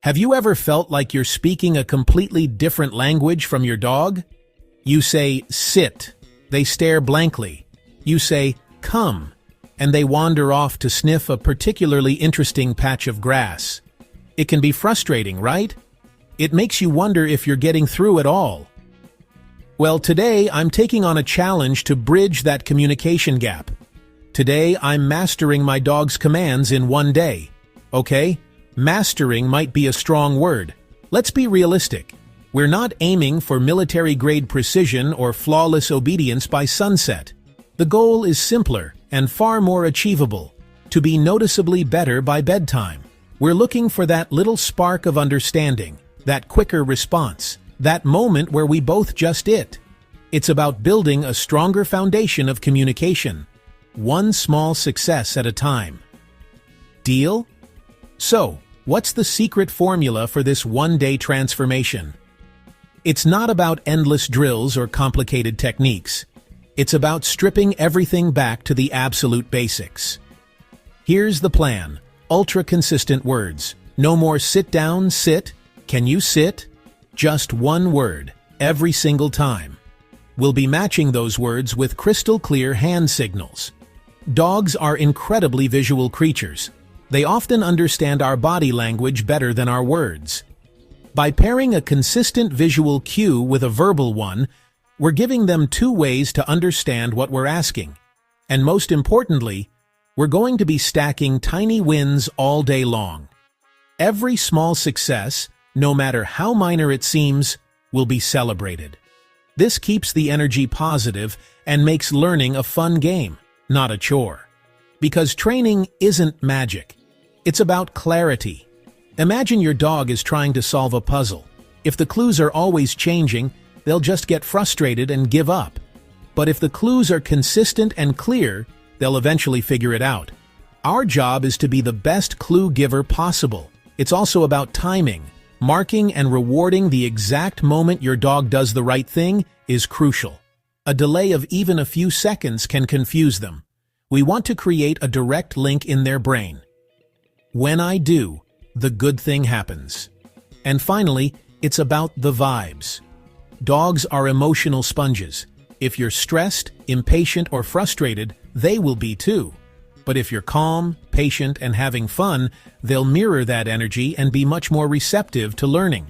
Have you ever felt like you're speaking a completely different language from your dog? You say, sit. They stare blankly. You say, come, and they wander off to sniff a particularly interesting patch of grass. It can be frustrating, right? It makes you wonder if you're getting through at all. Well, today I'm taking on a challenge to bridge that communication gap. Today I'm mastering my dog's commands in one day. Okay? Mastering might be a strong word. Let's be realistic. We're not aiming for military-grade precision or flawless obedience by sunset. The goal is simpler and far more achievable, to be noticeably better by bedtime. We're looking for that little spark of understanding, that quicker response, that moment where we both just it. It's about building a stronger foundation of communication, one small success at a time. Deal? So, what's the secret formula for this one-day transformation? It's not about endless drills or complicated techniques. It's about stripping everything back to the absolute basics. Here's the plan. Ultra-consistent words. No more sit down, sit. Can you sit? Just one word, every single time. We'll be matching those words with crystal-clear hand signals. Dogs are incredibly visual creatures. They often understand our body language better than our words. By pairing a consistent visual cue with a verbal one, we're giving them two ways to understand what we're asking. And most importantly, we're going to be stacking tiny wins all day long. Every small success, no matter how minor it seems, will be celebrated. This keeps the energy positive and makes learning a fun game, not a chore. Because training isn't magic. It's about clarity. Imagine your dog is trying to solve a puzzle. If the clues are always changing, they'll just get frustrated and give up. But if the clues are consistent and clear, they'll eventually figure it out. Our job is to be the best clue giver possible. It's also about timing. Marking and rewarding the exact moment your dog does the right thing is crucial. A delay of even a few seconds can confuse them. We want to create a direct link in their brain. When I do, the good thing happens. And finally, it's about the vibes. Dogs are emotional sponges. If you're stressed, impatient, or frustrated, they will be too. But if you're calm, patient, and having fun, they'll mirror that energy and be much more receptive to learning.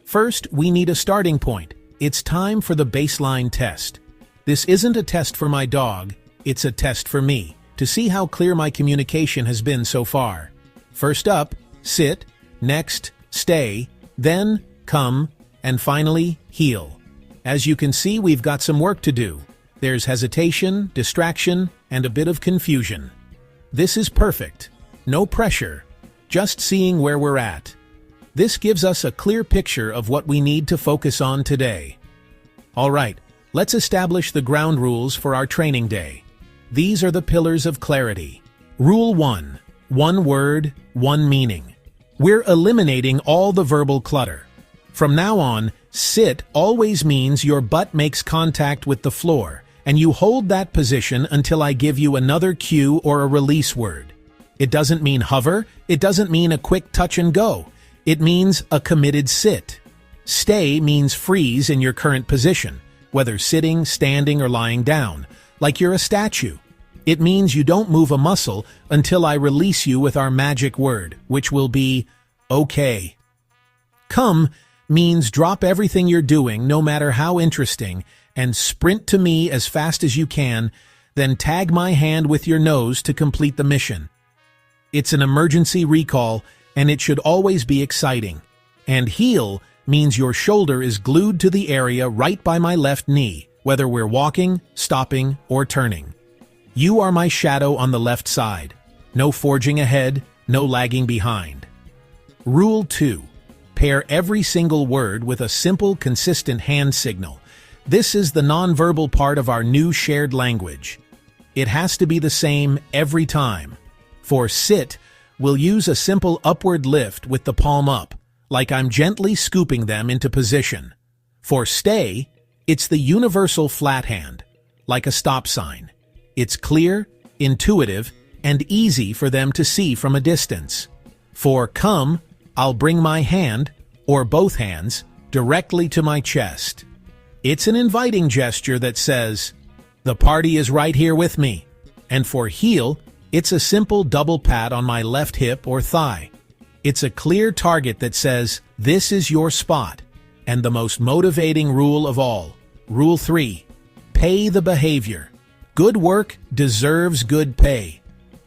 First, we need a starting point. It's time for the baseline test. This isn't a test for my dog, it's a test for me, to see how clear my communication has been so far. First up, sit, next, stay, then, come, and finally, heel. As you can see, we've got some work to do. There's hesitation, distraction, and a bit of confusion. This is perfect. No pressure. Just seeing where we're at. This gives us a clear picture of what we need to focus on today. All right, let's establish the ground rules for our training day. These are the pillars of clarity. Rule 1. One word, one meaning. We're eliminating all the verbal clutter. From now on, sit always means your butt makes contact with the floor, and you hold that position until I give you another cue or a release word. It doesn't mean hover, it doesn't mean a quick touch and go. It means a committed sit. Stay means freeze in your current position, whether sitting, standing, or lying down, like you're a statue. It means you don't move a muscle until I release you with our magic word, which will be, okay. Come means drop everything you're doing, no matter how interesting, and sprint to me as fast as you can, then tag my hand with your nose to complete the mission. It's an emergency recall, and it should always be exciting. And heel means your shoulder is glued to the area right by my left knee, whether we're walking, stopping, or turning. You are my shadow on the left side. No forging ahead, no lagging behind. Rule 2. Pair every single word with a simple, consistent hand signal. This is the nonverbal part of our new shared language. It has to be the same every time. For sit, we'll use a simple upward lift with the palm up, like I'm gently scooping them into position. For stay, it's the universal flat hand, like a stop sign. It's clear, intuitive, and easy for them to see from a distance. For come, I'll bring my hand, or both hands, directly to my chest. It's an inviting gesture that says, "The party is right here with me." And for heel, it's a simple double pat on my left hip or thigh. It's a clear target that says, "This is your spot." And the most motivating rule of all, Rule 3, pay the behavior. Good work deserves good pay.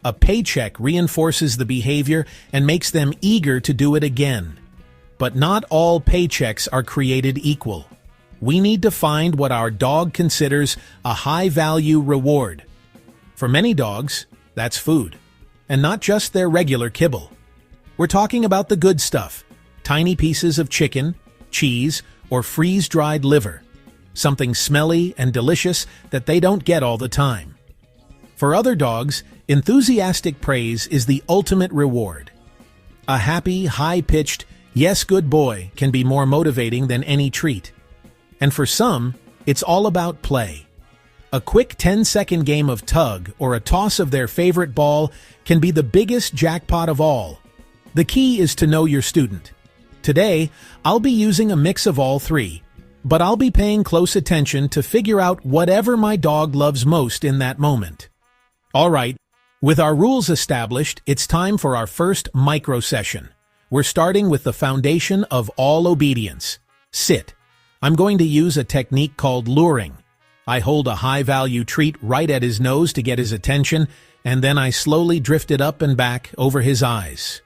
A paycheck reinforces the behavior and makes them eager to do it again. But not all paychecks are created equal. We need to find what our dog considers a high-value reward. For many dogs, that's food, and not just their regular kibble. We're talking about the good stuff, tiny pieces of chicken, cheese, or freeze-dried liver, something smelly and delicious that they don't get all the time. For other dogs, enthusiastic praise is the ultimate reward. A happy, high-pitched, "Yes, good boy" can be more motivating than any treat. And for some, it's all about play. A quick 10-second game of tug or a toss of their favorite ball can be the biggest jackpot of all. The key is to know your student. Today, I'll be using a mix of all three, but I'll be paying close attention to figure out whatever my dog loves most in that moment. All right, with our rules established, it's time for our first micro session. We're starting with the foundation of all obedience. Sit. I'm going to use a technique called luring. I hold a high-value treat right at his nose to get his attention, and then I slowly drift it up and back over his eyes.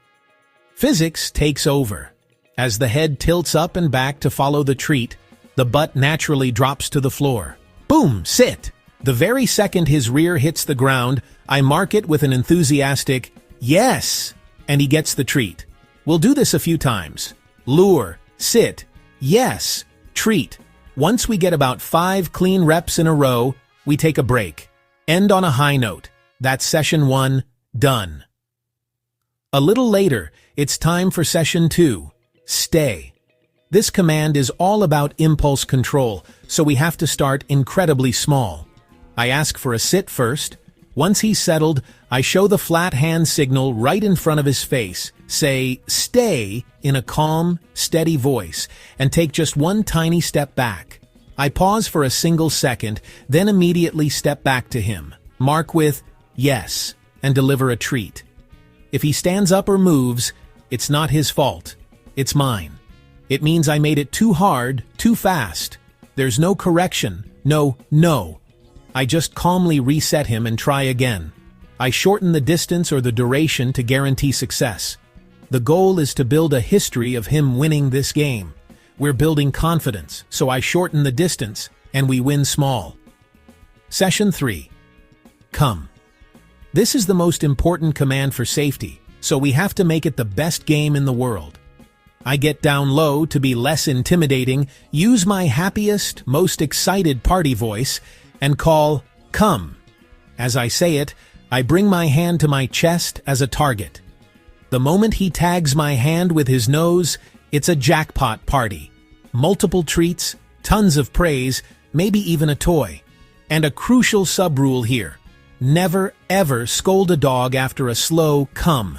Physics takes over. As the head tilts up and back to follow the treat, the butt naturally drops to the floor. Boom! Sit! The very second his rear hits the ground, I mark it with an enthusiastic, "Yes!" and he gets the treat. We'll do this a few times. Lure, sit, yes, treat. Once we get about 5 clean reps in a row, we take a break. End on a high note. That's session 1, done. A little later, it's time for session 2, stay. This command is all about impulse control, so we have to start incredibly small. I ask for a sit first. Once he's settled, I show the flat hand signal right in front of his face, say, "Stay," in a calm, steady voice, and take just one tiny step back. I pause for a single second, then immediately step back to him, mark with, "Yes," and deliver a treat. If he stands up or moves, it's not his fault. It's mine. It means I made it too hard, too fast. There's no correction, no. I just calmly reset him and try again. I shorten the distance or the duration to guarantee success. The goal is to build a history of him winning this game. We're building confidence, so I shorten the distance, and we win small. Session 3. Come. This is the most important command for safety, so we have to make it the best game in the world. I get down low to be less intimidating, use my happiest, most excited party voice, and call, "Come." As I say it, I bring my hand to my chest as a target. The moment he tags my hand with his nose, it's a jackpot party. Multiple treats, tons of praise, maybe even a toy. And a crucial sub-rule here: never ever scold a dog after a slow come.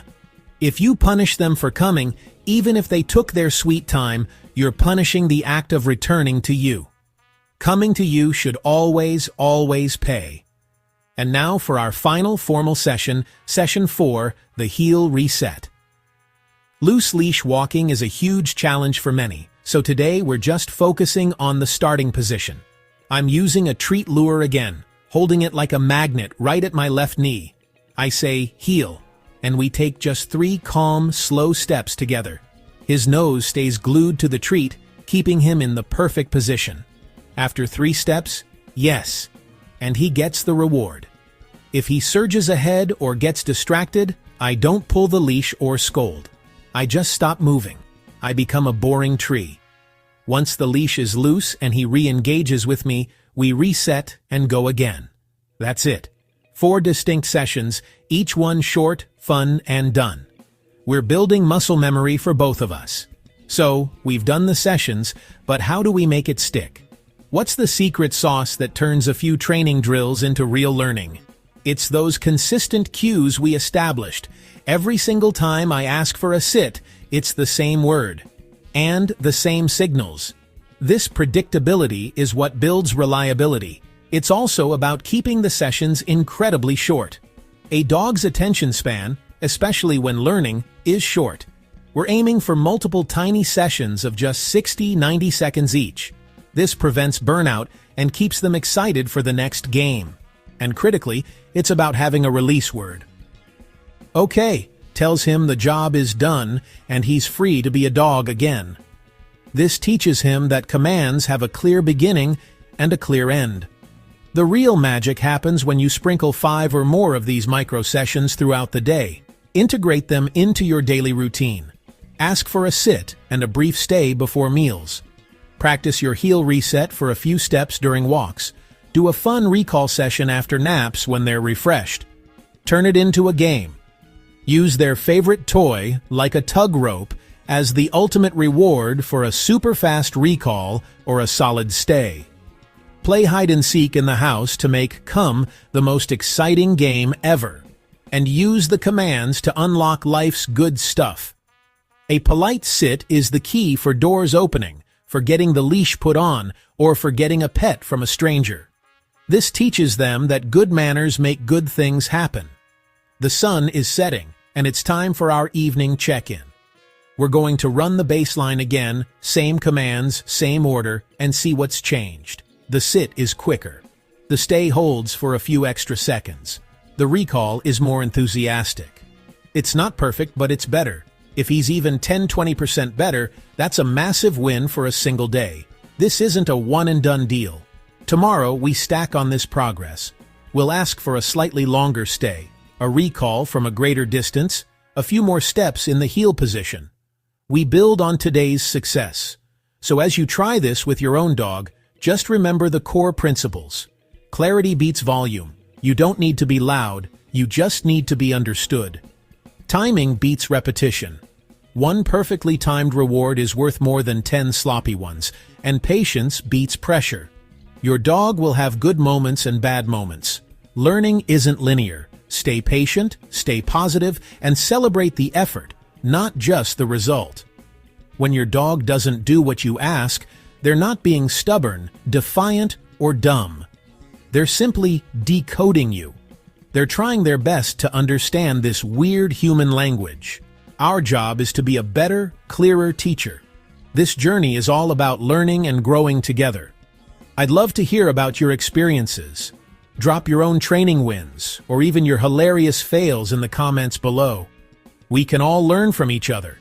If you punish them for coming, even if they took their sweet time, you're punishing the act of returning to you. Coming to you should always pay. And now for our final formal session, Session 4, the heel reset. Loose leash walking is a huge challenge for many, so today we're just focusing on the starting position. I'm using a treat lure again, holding it like a magnet right at my left knee. I say, "Heel," and we take just 3 calm, slow steps together. His nose stays glued to the treat, keeping him in the perfect position. After 3 steps, yes, and he gets the reward. If he surges ahead or gets distracted, I don't pull the leash or scold. I just stop moving. I become a boring tree. Once the leash is loose and he re-engages with me, we reset and go again. That's it. 4 distinct sessions, each one short, fun, and done. We're building muscle memory for both of us. So, we've done the sessions, but how do we make it stick? What's the secret sauce that turns a few training drills into real learning? It's those consistent cues we established. Every single time I ask for a sit, it's the same word. And the same signals. This predictability is what builds reliability. It's also about keeping the sessions incredibly short. A dog's attention span, especially when learning, is short. We're aiming for multiple tiny sessions of just 60-90 seconds each. This prevents burnout and keeps them excited for the next game. And critically, it's about having a release word. Okay, tells him the job is done and he's free to be a dog again. This teaches him that commands have a clear beginning and a clear end. The real magic happens when you sprinkle 5 or more of these micro-sessions throughout the day. Integrate them into your daily routine. Ask for a sit and a brief stay before meals. Practice your heel reset for a few steps during walks. Do a fun recall session after naps when they're refreshed. Turn it into a game. Use their favorite toy, like a tug rope, as the ultimate reward for a super fast recall or a solid stay. Play hide-and-seek in the house to make Come the most exciting game ever, and use the commands to unlock life's good stuff. A polite sit is the key for doors opening, for getting the leash put on, or for getting a pet from a stranger. This teaches them that good manners make good things happen. The sun is setting, and it's time for our evening check-in. We're going to run the baseline again, same commands, same order, and see what's changed. The sit is quicker. The stay holds for a few extra seconds. The recall is more enthusiastic. It's not perfect, but it's better. If he's even 10-20% better, that's a massive win for a single day. This isn't a one-and-done deal. Tomorrow, we stack on this progress. We'll ask for a slightly longer stay, a recall from a greater distance, a few more steps in the heel position. We build on today's success. So as you try this with your own dog, just remember the core principles. Clarity beats volume. You don't need to be loud, you just need to be understood. Timing beats repetition. One perfectly timed reward is worth more than 10 sloppy ones, and patience beats pressure. Your dog will have good moments and bad moments. Learning isn't linear. Stay patient, stay positive, and celebrate the effort, not just the result. When your dog doesn't do what you ask, they're not being stubborn, defiant, or dumb. They're simply decoding you. They're trying their best to understand this weird human language. Our job is to be a better, clearer teacher. This journey is all about learning and growing together. I'd love to hear about your experiences. Drop your own training wins, or even your hilarious fails in the comments below. We can all learn from each other.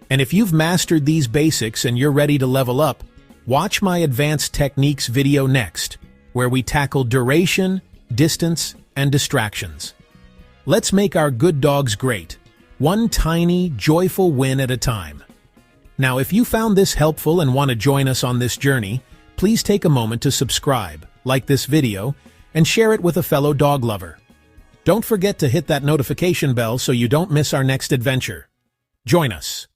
And if you've mastered these basics and you're ready to level up, watch my advanced techniques video next, where we tackle duration, distance, and distractions. Let's make our good dogs great, one tiny, joyful win at a time. Now, if you found this helpful and want to join us on this journey, please take a moment to subscribe, like this video, and share it with a fellow dog lover. Don't forget to hit that notification bell so you don't miss our next adventure. Join us.